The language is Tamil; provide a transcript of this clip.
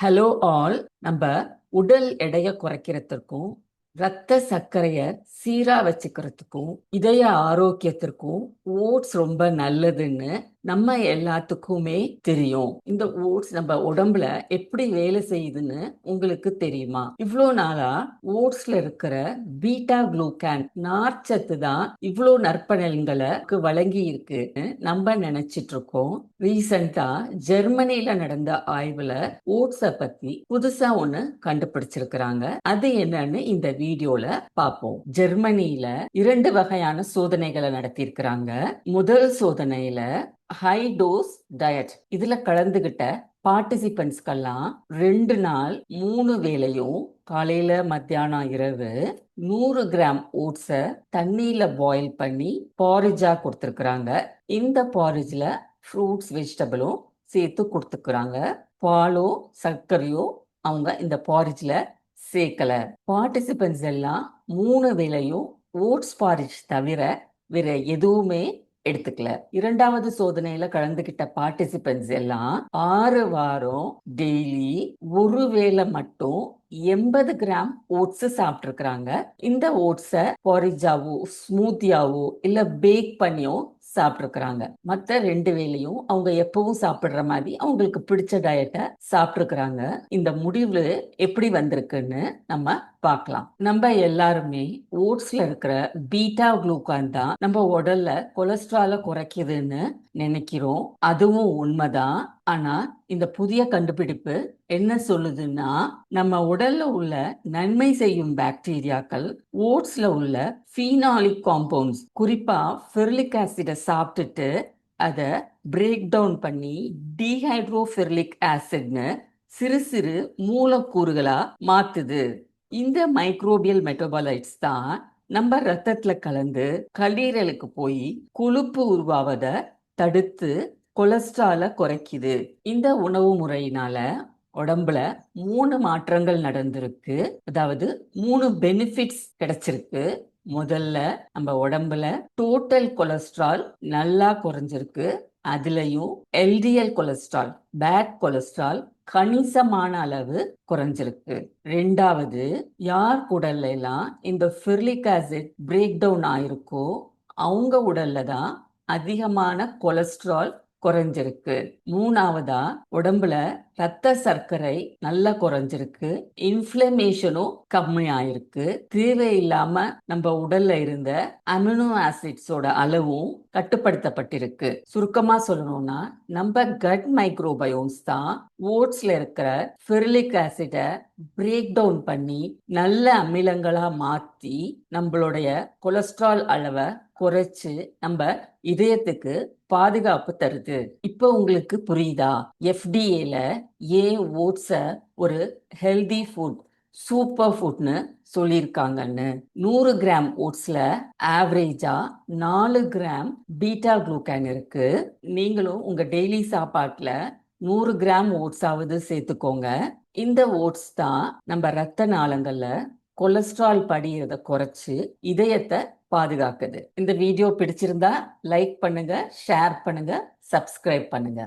Hello all. நம்ம உடல் எடையை குறைக்கிறதுக்கும் ரத்த சர்க்கரையை சீரா வச்சுக்கிறதுக்கும் இதய ஆரோக்கியத்திற்கும் ஓட்ஸ் ரொம்ப நல்லதுன்னு நம்ம எல்லாத்துக்குமே தெரியும். இந்த ஓட்ஸ் நம்ம உடம்புல எப்படி வேலை செய்யுதுன்னு உங்களுக்கு தெரியுமா? இவ்வளோ நாளா ஓட்ஸ்ல இருக்கிற பீட்டா குளூகான் நார்ச்சத்து தான் இவ்வளோ நற்பலன்களை வழங்கி இருக்குன்னு நம்ம நினைச்சிட்டு இருக்கோம். ரீசெண்டா ஜெர்மனில நடந்த ஆய்வுல ஓட்ஸ பத்தி புதுசா ஒண்ணு கண்டுபிடிச்சிருக்கிறாங்க. அது என்னன்னு இந்த வீடியோல பார்ப்போம். ஜெர்மனியில 2 வகையான சோதனைகளை நடத்தியிருக்கிறாங்க. முதல் சோதனையில ஹை டோஸ் டயட் இதுல கலந்துகிட்ட பார்ட்டிசிபென்ட்ஸ்கெல்லாம் 2 நாள் 3 வேளையும் காலையில மத்தியானம் இரவு 100 கிராம் ஓட்ஸ தண்ணியில பாயில் பண்ணி பாரிஜா கொடுத்துருக்குறாங்க. இந்த பாரிஜ்ல ஃப்ரூட்ஸ் வெஜிடபிளும் சேர்த்து கொடுத்துக்கிறாங்க. பாலோ சர்க்கரையோ அவங்க இந்த பாரிஜ்ல சேர்க்கல. பார்ட்டிசிபென்ட்ஸ் எல்லாம் 3 வேளையும் ஓட்ஸ் பாரிஜ் தவிர வேற எதுவுமே எடுத்துக்கல. இரண்டாவது சோதனையில கலந்துகிட்ட பார்ட்டிசிபென்ட்ஸ் எல்லாம் 6 வாரம் டெய்லி ஒரு வேளை மட்டும் 80 கிராம் ஓட்ஸ் சாப்பிட்டு இருக்கிறாங்க. இந்த ஓட்ஸ பாரிஜாவோ ஸ்மூத்தியாவோ இல்ல பேக் பண்ணியோ சாப்பிட்டுருக்குறாங்க. மற்ற 2 வேளையும் அவங்க எப்பவும் சாப்பிடுற மாதிரி அவங்களுக்கு பிடிச்ச டயட்டை சாப்பிட்டுருக்குறாங்க. இந்த முடிவு எப்படி வந்திருக்குன்னு நம்ம பார்க்கலாம். நம்ம எல்லாருமே ஓட்ஸ்ல இருக்கிற பீட்டா குளூகான் தான் நம்ம உடல்ல கொலஸ்ட்ரால குறைக்குதுன்னு நினைக்கிறோம். அதுவும் உண்மைதான். ஆனா இந்த புதிய கண்டுபிடிப்பு என்ன சொல்லுதுன்னா, நம்ம உடல்ல உள்ள நன்மை செய்யும் பாக்டீரியாக்கள் ஓட்ஸ்ல உள்ள ஃபீனாலிக் காம்பவுண்ட்ஸ் குறிப்பா ஃபெர்லிக் ஆசிட சாப்பிட்டுட்டு அதை பிரேக் டவுன் பண்ணி டீஹைட்ரோஃபெர்லிக் ஆசிட்னு சிறு சிறு மூலக்கூறுகளா மாத்துது. இந்த மைக்ரோபியல் மெட்டபாலைட்ஸ் தான் நம்ம ரத்தத்துல கலந்து கல்லீரலுக்கு போய் கொழுப்பு உருவாவதை தடுத்து கொலஸ்ட்ரால குறைக்குது. இந்த உணவு முறையினால உடம்புல 3 மாற்றங்கள் நடந்திருக்கு. அதாவது 3 பெனிஃபிட்ஸ் கிடைச்சிருக்கு. முதல்ல நம்ம உடம்புல டோட்டல் கொலஸ்ட்ரால் நல்லா குறைஞ்சிருக்கு. அதுலயும் எல்டிஎல் கொலஸ்ட்ரால் பேட் கொலஸ்ட்ரால் கணிசமான அளவு குறைஞ்சிருக்கு. ரெண்டாவது, யார் உடல்ல எல்லாம் இந்த ஃபெர்லிக் ஆசிட் பிரேக் டவுன் ஆயிருக்கோ அவங்க உடல்ல தான் அதிகமான கொலஸ்ட்ரால் குறைஞ்சிருக்கு. மூணாவதா, உடம்புல ரத்த சர்க்கரை நல்லா குறைஞ்சிருக்கு. இன்ஃப்ளமேஷனும் கம்மி ஆயிருக்கு. தேவையில்லாம நம்ம உடல்ல இருந்த அமினோ ஆசிட்ஸோட அளவும் கட்டுப்படுத்தப்பட்டிருக்கு. சுருக்கமா சொல்லணும்னா நம்ம கட் மைக்ரோபயோம்ஸ் தான் ஓட்ஸ்ல இருக்கிற ஃபெர்லிக் ஆசிட பிரேக் டவுன் பண்ணி நல்ல அமிலங்களா மாத்தி நம்மளுடைய கொலஸ்ட்ரால் அளவை குறைச்சு நம்ம இதயத்துக்கு பாதுகாப்பு தருது. இப்போ உங்களுக்கு புரியுதா எஃப்டிஏல ஏன் ஓட்ஸ ஒரு ஹெல்தி ஃபுட் சூப்பர் ஃபுட்னு சொல்லியிருக்காங்கன்னு? 100 கிராம் ஓட்ஸ்ல ஆவரேஜா 4 கிராம் பீட்டா குளூகான் இருக்கு. நீங்களும் உங்க டெய்லி சாப்பாட்டுல 100 கிராம் ஓட்ஸாவது சேர்த்துக்கோங்க. இந்த ஓட்ஸ் தான் நம்ம ரத்த நாளங்கள்ல கொலஸ்ட்ரால் படியறத குறைச்சு இதயத்தை பாதுகாக்குது. இந்த வீடியோ பிடிச்சிருந்தா லைக் பண்ணுங்க, ஷேர் பண்ணுங்க, சப்ஸ்கிரைப் பண்ணுங்க.